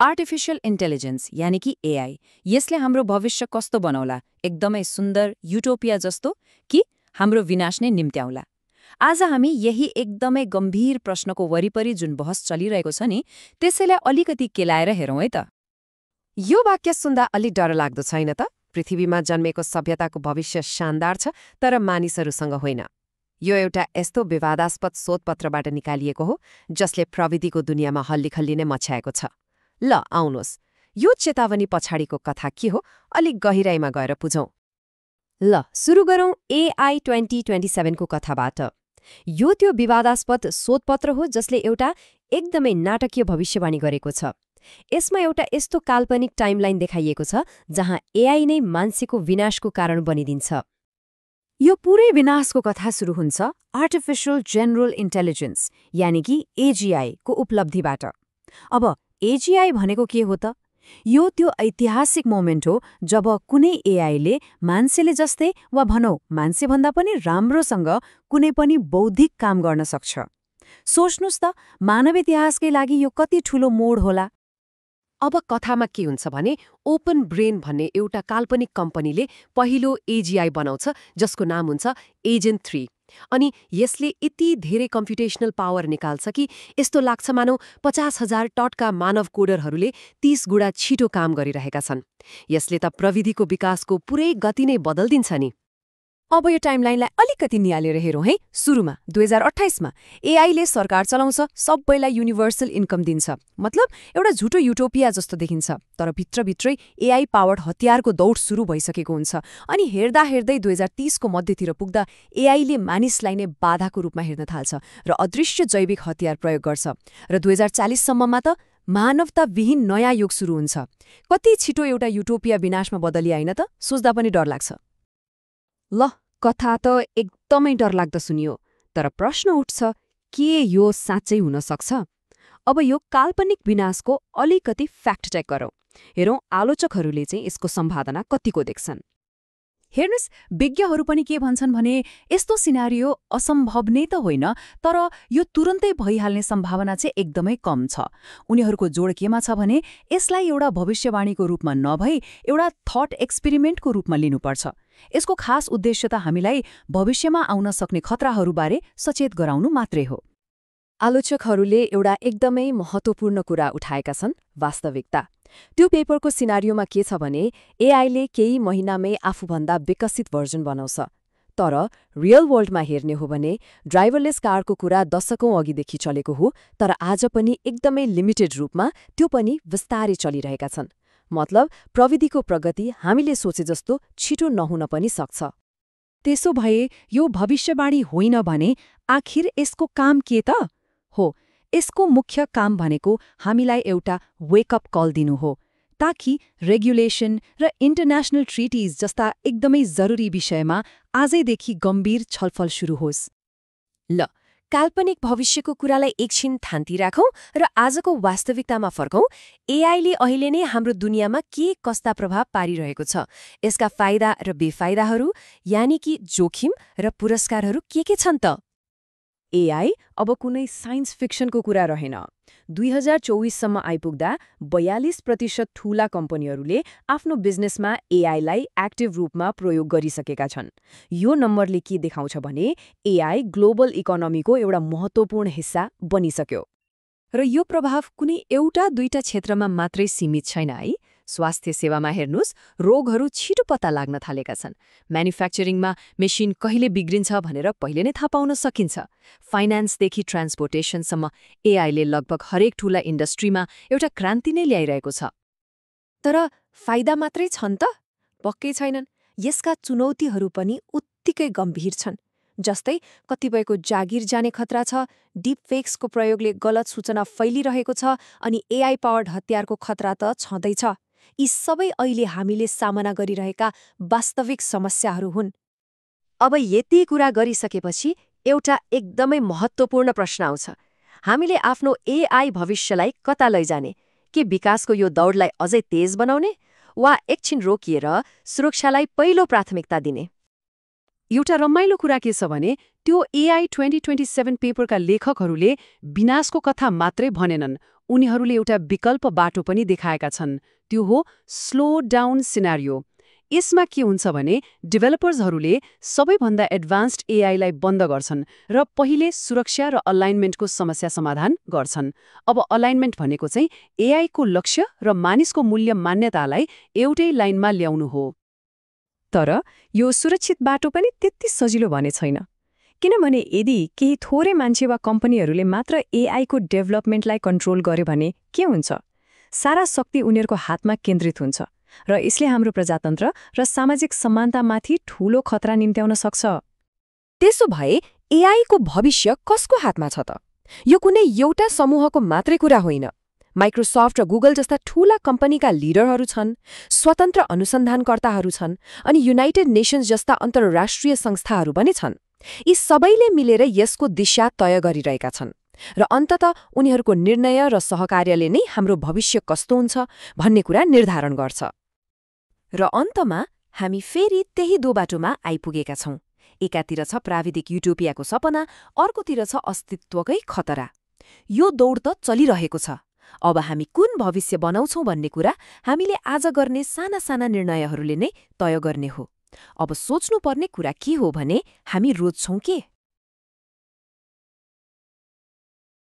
Artificial intelligence यानि कि AI यसले हाम्रो भविष्य कस्तो बनाउला? एकदमै सुन्दर युटोपिया जस्तो कि हाम्रो विनाश नै निम्त्याउला? आज हामी यही एकदमै गम्भीर प्रश्नको वरिपरि जुन बहस चलिरहेको छ नि त्यसैलाई अलिकति केलाएर हेरौँ है त। यो वाक्य सुन्दा अलि डरलाग्दो छैन त? पृथ्वीमा जन्मेको सभ्यताको भविष्य शानदार छ, तर मानिसहरूसँग होइन। यो एउटा यस्तो विवादास्पद शोधपत्रबाट निकालिएको हो जसले प्रविधिको दुनियाँमा हल्लीखल्ली नै मछ्याएको छ। ल आउनुहोस्, यो चेतावनी पछाडिको कथा के हो अलिक गहिराईमा गएर बुझौँ। ल सुरु गरौँ AI 2027 को कथाबाट। यो त्यो विवादास्पद शोधपत्र हो जसले एउटा एकदमै नाटकीय भविष्यवाणी गरेको छ। यसमा एउटा यस्तो काल्पनिक टाइमलाइन देखाइएको छ जहाँ AI नै मान्छेको विनाशको कारण बनिदिन्छ। यो पुरै विनाशको कथा सुरु हुन्छ आर्टिफिशियल जेनरल इन्टेलिजेन्स यानि कि AGI को उपलब्धिबाट। अब AGI भनेको के हो त? यो त्यो ऐतिहासिक मोमेन्ट हो जब कुनै एआईले मान्छेले जस्तै वा भनौँ मान्छेभन्दा पनि राम्रोसँग कुनै पनि बौद्धिक काम गर्न सक्छ। सोच्नुस् त मानव इतिहासकै लागि यो कति ठूलो मोड होला। अब कथामा के हुन्छ भने ओपन ब्रेन भन्ने एउटा काल्पनिक कम्पनीले पहिलो AGI बनाउँछ जसको नाम हुन्छ एजेन्ट 3। अनि यसले यति धेरै कम्प्युटेशनल पावर निकाल्छ कि यस्तो लाग्छ मानौ 50,000 टटका मानव कोडरहरूले 30 गुणा छिटो काम गरिरहेका छन्। यसले त प्रविधिको विकासको पुरै गति नै बदल्दिन्छ नि। अब यो टाइमलाइनलाई अलिकति निहालेर हेरौँ है। सुरुमा 2028मा एआईले सरकार चलाउँछ, सबैलाई युनिभर्सल इन्कम दिन्छ। मतलब एउटा झुटो युटोपिया जस्तो देखिन्छ, तर भित्रभित्रै एआई पावर्ड हतियारको दौड सुरु भइसकेको हुन्छ। अनि हेर्दा हेर्दै 2030 को मध्यतिर पुग्दा एआईले मानिसलाई नै बाधाको रूपमा हेर्न थाल्छ र अदृश्य जैविक हतियार प्रयोग गर्छ। र 2040 सम्ममा त मानवताविहीन नयाँ युग सुरु हुन्छ। कति छिटो एउटा युटोपिया विनाशमा बदलिआइन त? सोच्दा पनि डर लाग्छ। ल कथा त एकदमै डरलाग्दो सुनियो, तर प्रश्न उठ्छ, के यो साँच्चै हुन सक्छ? अब यो काल्पनिक विनाशको अलिकति फ्याक्ट चेक गरौँ। हेरौँ आलोचकहरूले चाहिँ यसको सम्भावना कतिको देख्छन्। हेर्नुस्, विज्ञहरू पनि के भन्छन् भने यस्तो सिनारियो असम्भव नै त होइन, तर यो तुरन्तै भइहाल्ने सम्भावना चाहिँ एकदमै कम छ। उनीहरूको जोड केमा छ भने यसलाई एउटा भविष्यवाणीको रूपमा नभई एउटा थट एक्सपेरिमेन्टको रूपमा लिनुपर्छ। यसको खास उद्देश्य त हामीलाई भविष्यमा आउन सक्ने खतराहरूबारे सचेत गराउनु मात्रै हो। आलोचकहरूले एउटा एकदमै महत्त्वपूर्ण कुरा उठाएका छन्, वास्तविकता। त्यो पेपरको सिनारियोमा के छ भने एआईले केही महिनामै आफूभन्दा विकसित भर्जन बनाउँछ। तर रियल वर्ल्डमा हेर्ने हो भने ड्राइभरलेस कारको कुरा दशकौं अघिदेखि चलेको हो, तर आज पनि एकदमै लिमिटेड रूपमा त्यो पनि विस्तारै चलिरहेका छन्। मतलब प्रविधिको प्रगति हामीले सोचे जस्तो छिटो नहुन पनि सक्छ। त्यसो भए यो भविष्यवाणी होइन भने आखिर यसको काम के त हो? यसको मुख्य काम भनेको हामीलाई एउटा वेकअप कल दिनु हो, ताकि रेगुलेसन र इन्टरनेसनल ट्रिटिज जस्ता एकदमै जरुरी विषयमा आजैदेखि गम्भीर छलफल सुरु होस्। ल काल्पनिक भविष्यको कुरालाई एकछिन थान्ती राखौं र आजको वास्तविकतामा फर्कौं। एआईले अहिले नै हाम्रो दुनियाँमा के कस्ता प्रभाव पारिरहेको छ, यसका फाइदा र बेफाइदाहरू यानि कि जोखिम र पुरस्कारहरू के छन् त? एआई अब कुनै साइन्स फिक्सनको कुरा रहेन। 2024 सम्म आइपुग्दा 42% ठूला कम्पनीहरूले आफ्नो बिजनेसमा एआईलाई एक्टिभ रूपमा प्रयोग गरिसकेका छन्। यो नम्बरले के देखाउँछ भने एआई ग्लोबल इकोनोमीको एउटा महत्त्वपूर्ण हिस्सा बनिसक्यो। र यो प्रभाव कुनै एउटा दुईटा क्षेत्रमा मात्रै सीमित छैन है। स्वास्थ्य सेवामा हेर्नुस्, रोगहरू छिटो पत्ता लाग्न थालेका छन्। म्यानुफ्याक्चरिङमा मेसिन कहिले बिग्रिन्छ भनेर पहिले नै थाहा पाउन सकिन्छ। फाइनान्सदेखि ट्रान्सपोर्टेसनसम्म एआईले लगभग हरेक ठूला इन्डस्ट्रीमा एउटा क्रान्ति नै ल्याइरहेको छ। तर फाइदा मात्रै छन् त? पक्कै छैनन्। यसका चुनौतीहरू पनि उत्तिकै गम्भीर छन्। जस्तै कतिपयको जागिर जाने खतरा छ, डिपफेक्सको प्रयोगले गलत सूचना फैलिरहेको छ, अनि एआई पावर्ड हतियारको खतरा त छँदैछ। यी सबै अहिले हामीले सामना गरिरहेका वास्तविक समस्याहरू हुन्। अब यति कुरा गरिसकेपछि एउटा एकदमै महत्त्वपूर्ण प्रश्न आउँछ। हामीले आफ्नो एआई भविष्यलाई कता लैजाने? के विकासको यो दौडलाई अझै तेज बनाउने वा एकछिन रोकिएर सुरक्षालाई पहिलो प्राथमिकता दिने? एउटा रमाइलो कुरा के छ भने त्यो AI 2027 पेपरका लेखकहरूले विनाशको कथा मात्रै भनेनन्, उनीहरूले एउटा विकल्प बाटो पनि देखाएका छन्। त्यो हो स्लो डाउन सिनारियो। यसमा के हुन्छ भने डेभलपर्सहरूले सबैभन्दा एडभान्स्ड एआईलाई बन्द गर्छन् र पहिले सुरक्षा र अलाइनमेन्टको समस्या समाधान गर्छन्। अब अलाइनमेन्ट भनेको चाहिँ एआईको लक्ष्य र मानिसको मूल्य मान्यतालाई एउटै लाइनमा ल्याउनु हो। तर यो सुरक्षित बाटो पनि त्यति सजिलो भने छैन, किनभने यदि केही थोरै मान्छे वा कम्पनीहरूले मात्र एआईको डेभलपमेन्टलाई कन्ट्रोल गर्यो भने के हुन्छ? सारा शक्ति उनीहरूको हातमा केन्द्रित हुन्छ र यसले हाम्रो प्रजातन्त्र र सामाजिक समानतामाथि ठूलो खतरा निम्त्याउन सक्छ। त्यसो भए एआईको भविष्य कसको हातमा छ त? यो कुनै एउटा समूहको मात्रै कुरा होइन। माइक्रोसफ्ट र गुगल जस्ता ठूला कम्पनीका लिडरहरू छन्, स्वतन्त्र अनुसन्धानकर्ताहरू छन्, अनि युनाइटेड नेसन्स जस्ता अन्तर्राष्ट्रिय संस्थाहरू पनि छन्। यी सबैले मिलेर यसको दिशा तय गरिरहेका छन् र अन्ततः उनीहरूको निर्णय र सहकार्यले नै हाम्रो भविष्य कस्तो हुन्छ भन्ने कुरा निर्धारण गर्छ। र अन्तमा हामी फेरि त्यही दो बाटोमा आइपुगेका छौं। एकातिर छ प्राविधिक युटोपियाको सपना, अर्कोतिर छ अस्तित्वकै खतरा। यो दौड त चलिरहेको छ। अब हामी कुन भविष्य बनाउँछौं भन्ने कुरा हामीले आज गर्ने साना साना निर्णयहरूले नै तय गर्ने हो। अब सोच्नुपर्ने कुरा के हो भने हामी रोज्छौं के?